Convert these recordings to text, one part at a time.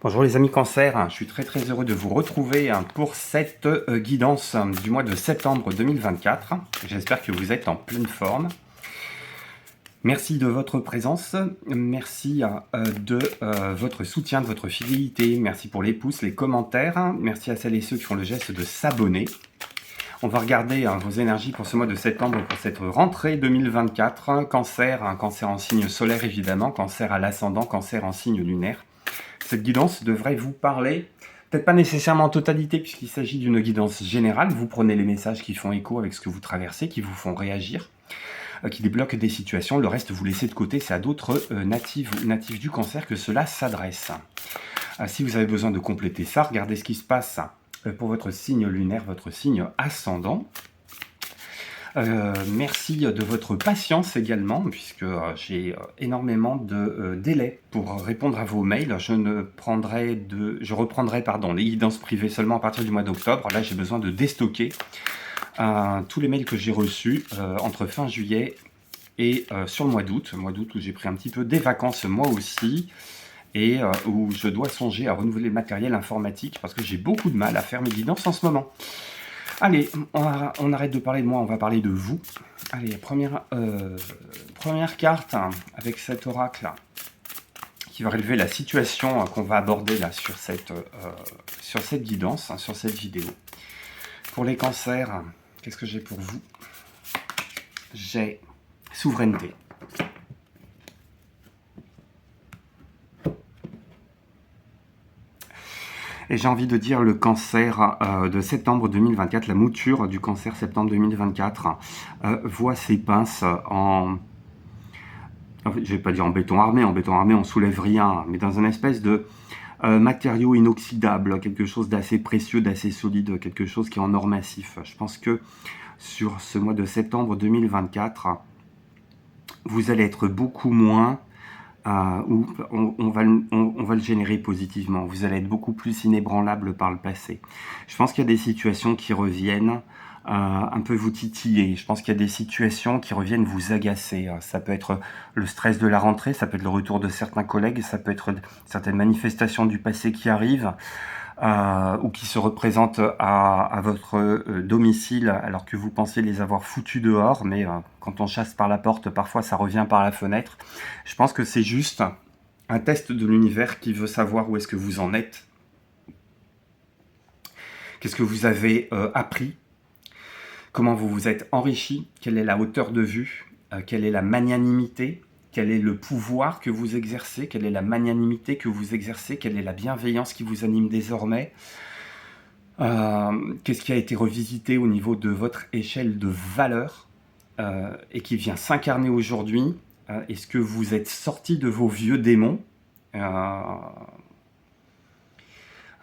Bonjour les amis Cancer, je suis très heureux de vous retrouver pour cette guidance du mois de septembre 2024. J'espère que vous êtes en pleine forme. Merci de votre présence, merci de votre soutien, de votre fidélité, merci pour les pouces, les commentaires, merci à celles et ceux qui font le geste de s'abonner. On va regarder vos énergies pour ce mois de septembre, pour cette rentrée 2024. Cancer, un cancer en signe solaire évidemment, cancer à l'ascendant, cancer en signe lunaire. Cette guidance devrait vous parler, peut-être pas nécessairement en totalité puisqu'il s'agit d'une guidance générale. Vous prenez les messages qui font écho avec ce que vous traversez, qui vous font réagir, qui débloquent des situations. Le reste, vous laissez de côté, c'est à d'autres natifs ou natifs du cancer que cela s'adresse. Si vous avez besoin de compléter ça, regardez ce qui se passe pour votre signe lunaire, votre signe ascendant. Merci de votre patience également, puisque j'ai énormément de délais pour répondre à vos mails. Je reprendrai les guidances privées seulement à partir du mois d'octobre. Là, j'ai besoin de déstocker tous les mails que j'ai reçus entre fin juillet et sur le mois d'août où j'ai pris un petit peu des vacances moi aussi, et où je dois songer à renouveler le matériel informatique parce que j'ai beaucoup de mal à faire mes guidances en ce moment. Allez, on arrête de parler de moi, on va parler de vous. Allez, première carte avec cet oracle qui va relever la situation qu'on va aborder là sur cette guidance, sur cette vidéo. Pour les cancers, qu'est-ce que j'ai pour vous? J'ai souveraineté. Et j'ai envie de dire le cancer de septembre 2024, la mouture du cancer septembre 2024, voit ses pinces en... Je ne vais pas dire en béton armé on soulève rien, mais dans une espèce de matériau inoxydable, quelque chose d'assez précieux, d'assez solide, quelque chose qui est en or massif. Je pense que sur ce mois de septembre 2024, vous allez être beaucoup moins... où on va le générer positivement. Vous allez être beaucoup plus inébranlable par le passé. Je pense qu'il y a des situations qui reviennent un peu vous titiller. Je pense qu'il y a des situations qui reviennent vous agacer. Ça peut être le stress de la rentrée, ça peut être le retour de certains collègues, ça peut être certaines manifestations du passé qui arrivent, ou qui se représentent à votre domicile alors que vous pensiez les avoir foutus dehors, mais quand on chasse par la porte, parfois ça revient par la fenêtre. Je pense que c'est juste un test de l'univers qui veut savoir où est-ce que vous en êtes. Qu'est-ce que vous avez appris? Comment vous vous êtes enrichi? Quelle est la hauteur de vue? Quelle est la magnanimité? Quel est le pouvoir que vous exercez? Quelle est la magnanimité que vous exercez? Quelle est la bienveillance qui vous anime désormais? Qu'est-ce qui a été revisité au niveau de votre échelle de valeur et qui vient s'incarner aujourd'hui? Est-ce que vous êtes sorti de vos vieux démons? Parce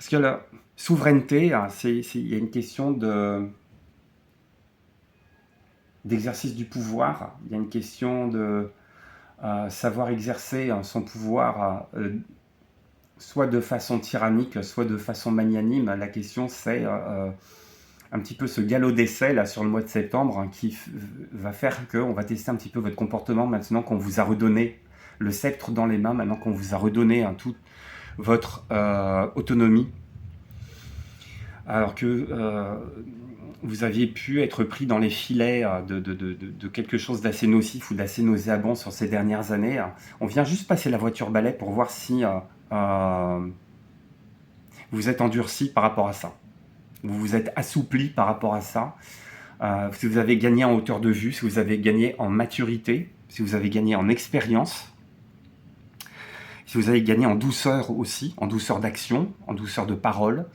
que la souveraineté, il y a une question d'exercice du pouvoir. Il y a une question de savoir exercer son pouvoir soit de façon tyrannique, soit de façon magnanime. La question, c'est un petit peu ce galop d'essai là sur le mois de septembre qui va faire qu'on va tester un petit peu votre comportement maintenant qu'on vous a redonné le sceptre dans les mains, maintenant qu'on vous a redonné toute votre autonomie. Alors que vous aviez pu être pris dans les filets de quelque chose d'assez nocif ou d'assez nauséabond sur ces dernières années. On vient juste passer la voiture balai pour voir si vous êtes endurci par rapport à ça. Vous vous êtes assoupli par rapport à ça. Si vous avez gagné en hauteur de vue, si vous avez gagné en maturité, si vous avez gagné en expérience, si vous avez gagné en douceur aussi, en douceur d'action, en douceur de parole.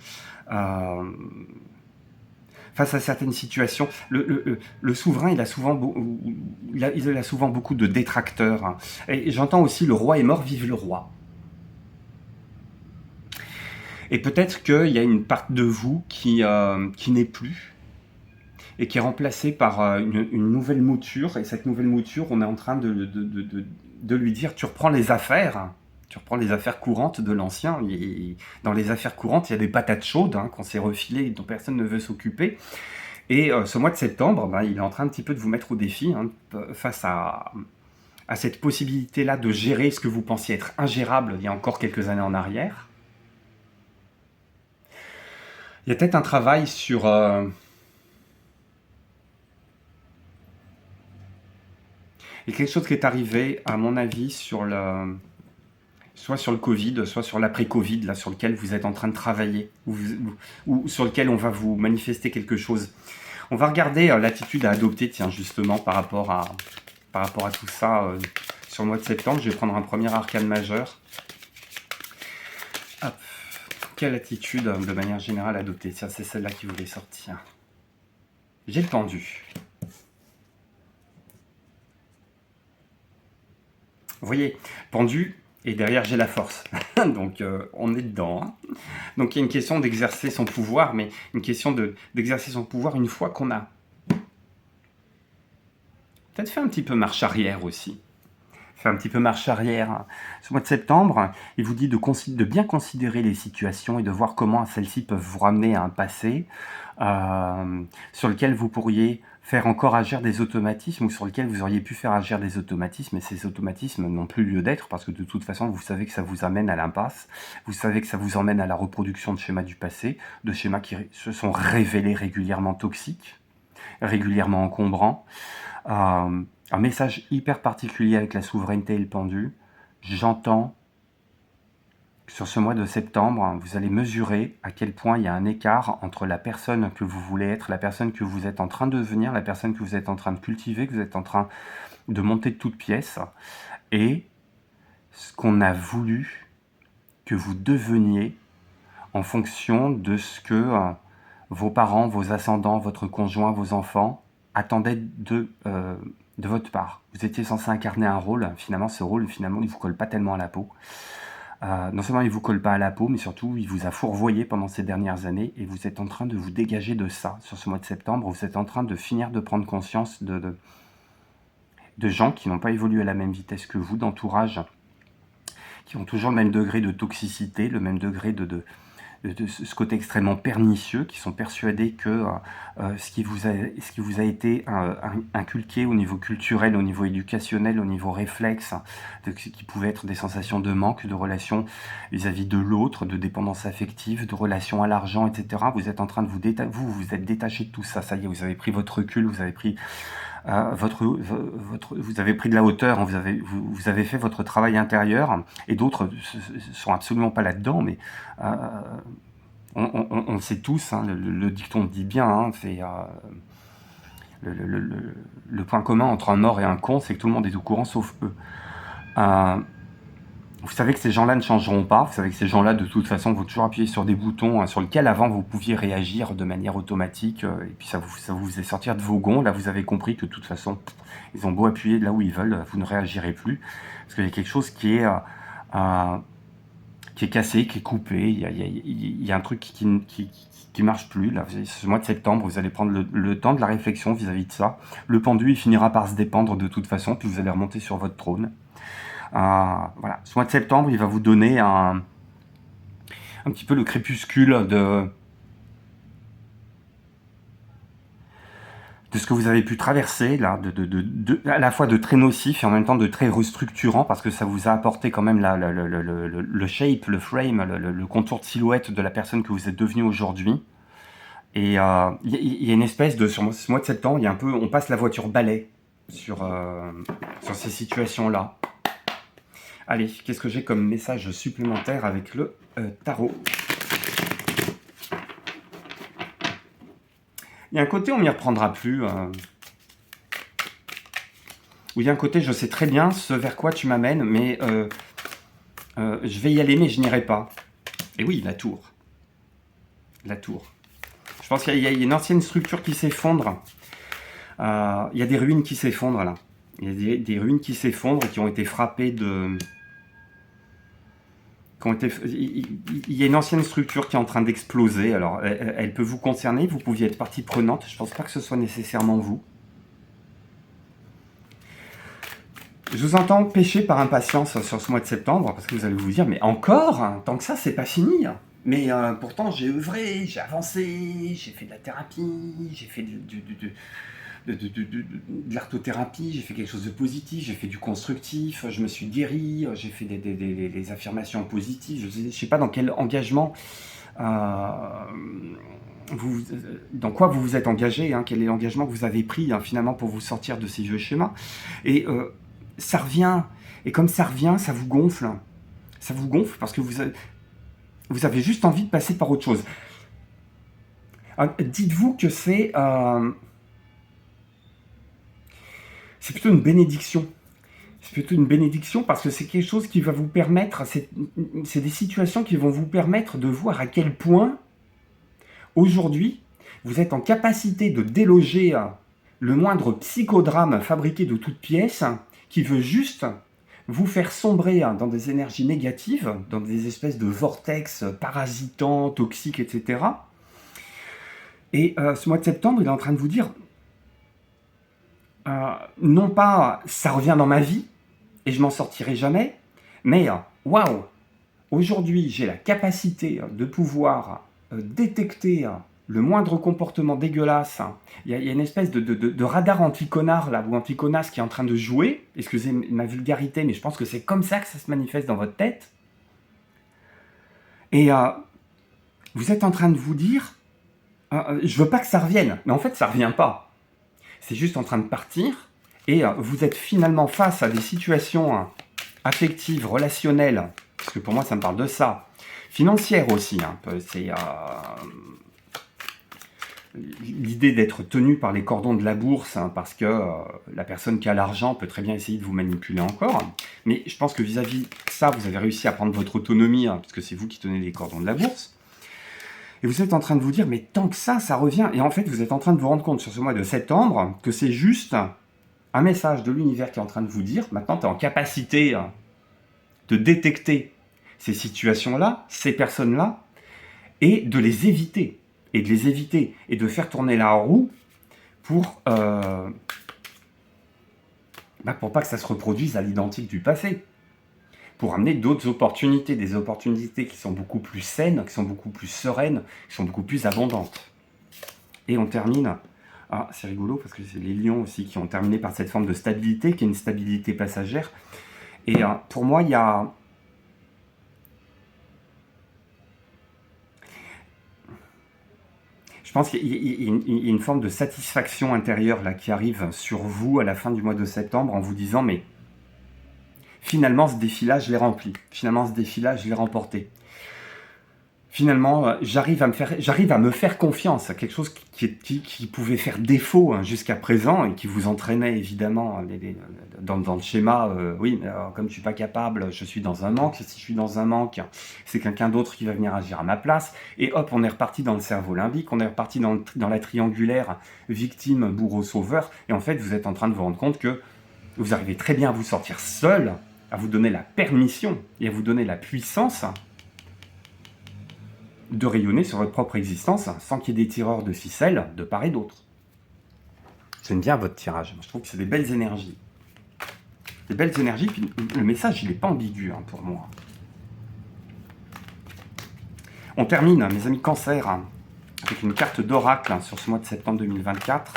Face à certaines situations, le souverain, il a souvent beaucoup de détracteurs. Et j'entends aussi le roi est mort, vive le roi. Et peut-être qu'il y a une part de vous qui n'est plus et qui est remplacée par une nouvelle mouture. Et cette nouvelle mouture, on est en train de lui dire, tu reprends les affaires courantes de l'ancien. Dans les affaires courantes, il y a des patates chaudes qu'on s'est refilées et dont personne ne veut s'occuper. Et ce mois de septembre, il est en train un petit peu de vous mettre au défi face à cette possibilité-là de gérer ce que vous pensiez être ingérable il y a encore quelques années en arrière. Il y a peut-être un travail sur... il y a quelque chose qui est arrivé, à mon avis, soit sur le Covid, soit sur l'après-Covid, là, sur lequel vous êtes en train de travailler, ou sur lequel on va vous manifester quelque chose. On va regarder l'attitude à adopter, tiens, justement, par rapport à tout ça sur le mois de septembre. Je vais prendre un premier arcane majeur. Hop. Quelle attitude, de manière générale, adopter? Tiens, c'est celle-là qui voulait sortir. J'ai le pendu. Vous voyez, pendu, et derrière j'ai la force. Donc on est dedans. Hein. Donc il y a une question d'exercer son pouvoir, mais une question d'exercer son pouvoir une fois qu'on a peut-être fait un petit peu marche arrière aussi. Fait un petit peu marche arrière. Ce mois de septembre, il vous dit de bien considérer les situations et de voir comment celles-ci peuvent vous ramener à un passé sur lequel vous pourriez faire encore agir des automatismes ou sur lequel vous auriez pu faire agir des automatismes, et ces automatismes n'ont plus lieu d'être parce que de toute façon, vous savez que ça vous amène à l'impasse, vous savez que ça vous emmène à la reproduction de schémas du passé, de schémas qui se sont révélés régulièrement toxiques, régulièrement encombrants. Un message hyper particulier avec la souveraineté et le pendu. J'entends que sur ce mois de septembre, vous allez mesurer à quel point il y a un écart entre la personne que vous voulez être, la personne que vous êtes en train de devenir, la personne que vous êtes en train de cultiver, que vous êtes en train de monter de toutes pièces, et ce qu'on a voulu que vous deveniez en fonction de ce que vos parents, vos ascendants, votre conjoint, vos enfants attendaient de votre part. Vous étiez censé incarner un rôle, finalement ce rôle, finalement, il ne vous colle pas tellement à la peau. Non seulement il ne vous colle pas à la peau, mais surtout il vous a fourvoyé pendant ces dernières années et vous êtes en train de vous dégager de ça sur ce mois de septembre. Vous êtes en train de finir de prendre conscience de gens qui n'ont pas évolué à la même vitesse que vous, d'entourage, qui ont toujours le même degré de toxicité, le même degré de ce côté extrêmement pernicieux, qui sont persuadés que ce qui vous a été inculqué au niveau culturel, au niveau éducationnel, au niveau réflexe, qui pouvait être des sensations de manque, de relations vis-à-vis de l'autre, de dépendance affective, de relations à l'argent, etc. Vous êtes en train de vous êtes détaché de tout ça. Ça y est, vous avez pris votre recul, vous avez pris vous avez pris de la hauteur, vous avez fait votre travail intérieur, et d'autres sont absolument pas là-dedans, mais on sait tous, hein, le dicton dit bien, hein, c'est le point commun entre un mort et un con, c'est que tout le monde est au courant sauf eux. Vous savez que ces gens-là ne changeront pas, vous savez que ces gens-là, de toute façon, vont toujours appuyer sur des boutons sur lesquels avant vous pouviez réagir de manière automatique, et puis ça vous faisait sortir de vos gonds. Là, vous avez compris que de toute façon, ils ont beau appuyer de là où ils veulent, vous ne réagirez plus, parce qu'il y a quelque chose qui est cassé, qui est coupé, il y a un truc qui marche plus. Là, ce mois de septembre, vous allez prendre le temps de la réflexion vis-à-vis de ça. Le pendu, il finira par se dépendre de toute façon, puis vous allez remonter sur votre trône. Voilà, ce mois de septembre, il va vous donner un petit peu le crépuscule de ce que vous avez pu traverser, là, à la fois de très nocif et en même temps de très restructurant, parce que ça vous a apporté quand même le shape, le frame, le contour de silhouette de la personne que vous êtes devenu aujourd'hui. Et il y a une espèce de, sur ce mois de septembre, il y a un peu, on passe la voiture balai sur ces situations-là. Allez, qu'est-ce que j'ai comme message supplémentaire avec le tarot? Il y a un côté, on m'y reprendra plus. Ou il y a un côté, je sais très bien ce vers quoi tu m'amènes, mais je vais y aller, mais je n'irai pas. Et oui, la tour. La tour. Je pense qu'il y a une ancienne structure qui s'effondre. Il y a des ruines qui s'effondrent, là. Il y a des ruines qui s'effondrent et qui ont été frappées de... Il y a une ancienne structure qui est en train d'exploser. Alors, elle peut vous concerner, vous pouviez être partie prenante. Je ne pense pas que ce soit nécessairement vous. Je vous entends pécher par impatience sur ce mois de septembre, parce que vous allez vous dire, mais encore, hein, tant que ça, c'est pas fini. Mais pourtant, j'ai œuvré, j'ai avancé, j'ai fait de la thérapie, j'ai fait de l'artothérapie, j'ai fait quelque chose de positif, j'ai fait du constructif, je me suis guéri, j'ai fait des affirmations positives, je ne sais pas dans quel engagement, euh, vous, dans quoi vous vous êtes engagé, hein, quel est l'engagement que vous avez pris hein, finalement pour vous sortir de ces vieux schémas. Et ça revient, et comme ça revient, ça vous gonfle. Ça vous gonfle parce que vous avez juste envie de passer par autre chose. Dites-vous que c'est plutôt une bénédiction. C'est plutôt une bénédiction parce que c'est quelque chose qui va vous permettre, c'est des situations qui vont vous permettre de voir à quel point, aujourd'hui, vous êtes en capacité de déloger le moindre psychodrame fabriqué de toutes pièces qui veut juste vous faire sombrer dans des énergies négatives, dans des espèces de vortex parasitants, toxiques, etc. Et ce mois de septembre, il est en train de vous dire, non pas ça revient dans ma vie et je m'en sortirai jamais, mais waouh, aujourd'hui j'ai la capacité de pouvoir détecter le moindre comportement dégueulasse. Il y a une espèce de radar anti-connard là, ou anti-connasse qui est en train de jouer. Excusez ma vulgarité, mais je pense que c'est comme ça que ça se manifeste dans votre tête. Et vous êtes en train de vous dire, je veux pas que ça revienne. Mais en fait, ça revient pas. C'est juste en train de partir. Et vous êtes finalement face à des situations affectives, relationnelles, parce que pour moi, ça me parle de ça. Financières aussi. Hein. C'est l'idée d'être tenu par les cordons de la bourse, hein, parce que la personne qui a l'argent peut très bien essayer de vous manipuler encore. Mais je pense que vis-à-vis de ça, vous avez réussi à prendre votre autonomie, hein, parce que c'est vous qui tenez les cordons de la bourse. Et vous êtes en train de vous dire, mais tant que ça revient. Et en fait, vous êtes en train de vous rendre compte sur ce mois de septembre que c'est juste un message de l'univers qui est en train de vous dire, maintenant, tu es en capacité de détecter ces situations-là, ces personnes-là, et de les éviter. Et de les éviter. Et de faire tourner la roue pour pas que ça se reproduise à l'identique du passé. Pour amener d'autres opportunités, des opportunités qui sont beaucoup plus saines, qui sont beaucoup plus sereines, qui sont beaucoup plus abondantes. Et on termine, c'est rigolo parce que c'est les lions aussi qui ont terminé par cette forme de stabilité, qui est une stabilité passagère. Et pour moi, il y a... Je pense qu'il y a une forme de satisfaction intérieure là, qui arrive sur vous à la fin du mois de septembre en vous disant, mais finalement, ce défi-là, je l'ai rempli. Finalement, ce défi-là, je l'ai remporté. Finalement, j'arrive à me faire confiance à quelque chose qui pouvait faire défaut hein, jusqu'à présent et qui vous entraînait évidemment dans le schéma. Oui, mais comme je suis pas capable, je suis dans un manque. Si je suis dans un manque, c'est quelqu'un d'autre qui va venir agir à ma place. Et hop, on est reparti dans le cerveau limbique, on est reparti dans la triangulaire victime, bourreau, sauveur. Et en fait, vous êtes en train de vous rendre compte que vous arrivez très bien à vous sortir seul, à vous donner la permission et à vous donner la puissance de rayonner sur votre propre existence sans qu'il y ait des tireurs de ficelles de part et d'autre. J'aime bien votre tirage, je trouve que c'est des belles énergies. Des belles énergies, puis le message il n'est pas ambigu hein, pour moi. On termine, mes amis Cancer, avec une carte d'oracle sur ce mois de septembre 2024.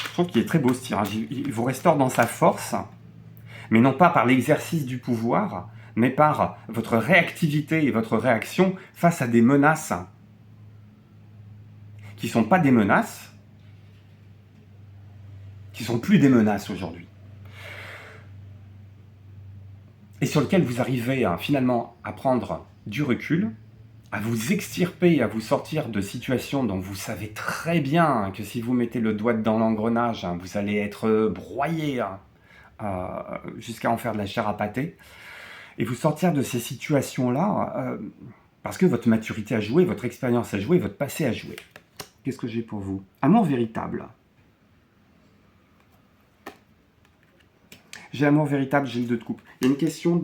Je trouve qu'il est très beau ce tirage, il vous restaure dans sa force, mais non pas par l'exercice du pouvoir, mais par votre réactivité et votre réaction face à des menaces qui ne sont pas des menaces, qui ne sont plus des menaces aujourd'hui. Et sur lesquelles vous arrivez finalement à prendre du recul, à vous extirper, à vous sortir de situations dont vous savez très bien que si vous mettez le doigt dans l'engrenage, vous allez être broyé jusqu'à en faire de la chair à pâté, et vous sortir de ces situations-là parce que votre maturité a joué, votre expérience a joué, votre passé a joué. Qu'est-ce que j'ai pour vous? Amour véritable. J'ai amour véritable, j'ai le 2 de coupe. Il y a une question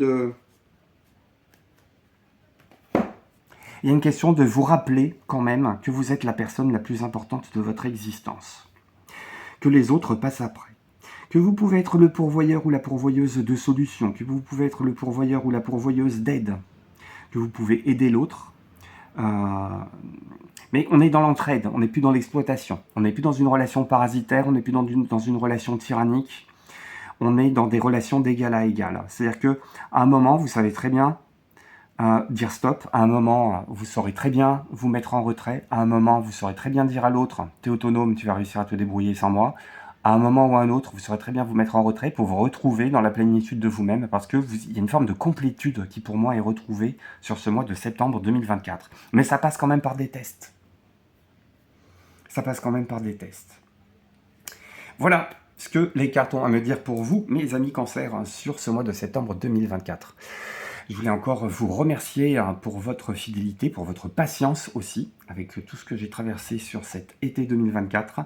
de vous rappeler quand même que vous êtes la personne la plus importante de votre existence. Que les autres passent après. Que vous pouvez être le pourvoyeur ou la pourvoyeuse de solutions, que vous pouvez être le pourvoyeur ou la pourvoyeuse d'aide, que vous pouvez aider l'autre, Mais on est dans l'entraide, on n'est plus dans l'exploitation. On n'est plus dans une relation parasitaire, on n'est plus dans une relation tyrannique. On est dans des relations d'égal à égal. C'est-à-dire qu'à un moment, vous savez très bien dire stop. À un moment, vous saurez très bien vous mettre en retrait. À un moment, vous saurez très bien dire à l'autre, t'es autonome, tu vas réussir à te débrouiller sans moi. À un moment ou à un autre, vous saurez très bien vous mettre en retrait pour vous retrouver dans la plénitude de vous-même, parce que il y a une forme de complétude qui, pour moi, est retrouvée sur ce mois de septembre 2024. Mais ça passe quand même par des tests. Ça passe quand même par des tests. Voilà ce que les cartes ont à me dire pour vous, mes amis Cancer, sur ce mois de septembre 2024. Je voulais encore vous remercier pour votre fidélité, pour votre patience aussi, avec tout ce que j'ai traversé sur cet été 2024.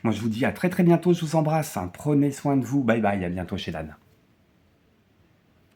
Moi, je vous dis à très très bientôt, je vous embrasse. Prenez soin de vous, bye bye, à bientôt chez Dan.